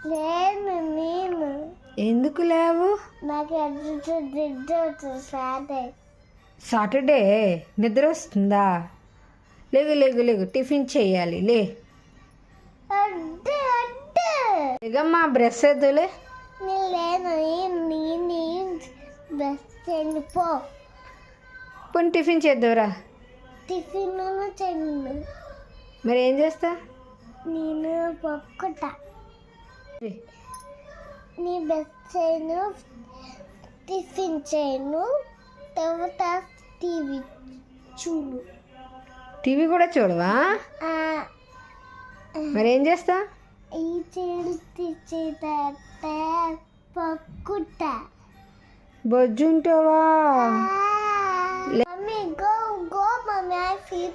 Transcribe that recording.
నేను నేను ఎందుకు లేవు? నాకు సాటర్డే సాటర్డే నిద్ర వస్తుందా? లేగు లేగు లేగు, టిఫిన్ చేయాలి. అడ్డు అడ్డు లేగమ్మా, బ్రష్ వద్దులే. నేను నేను బస్ పో పోనీ టిఫిన్ చేద్దావురా. టిఫిన్ చెన్ను మరి ఏం చేస్తా? నేను పక్కుట నీ బస్ చేయను, టిఫిన్ చేయను, తర్వాత టీవీ చూడు. టీవీ కూడా చూడవా? మరి ఏం చేస్తా? ఈ చేత పక్కుట బొజ్జుంటావా? Mummy go go mummy I feel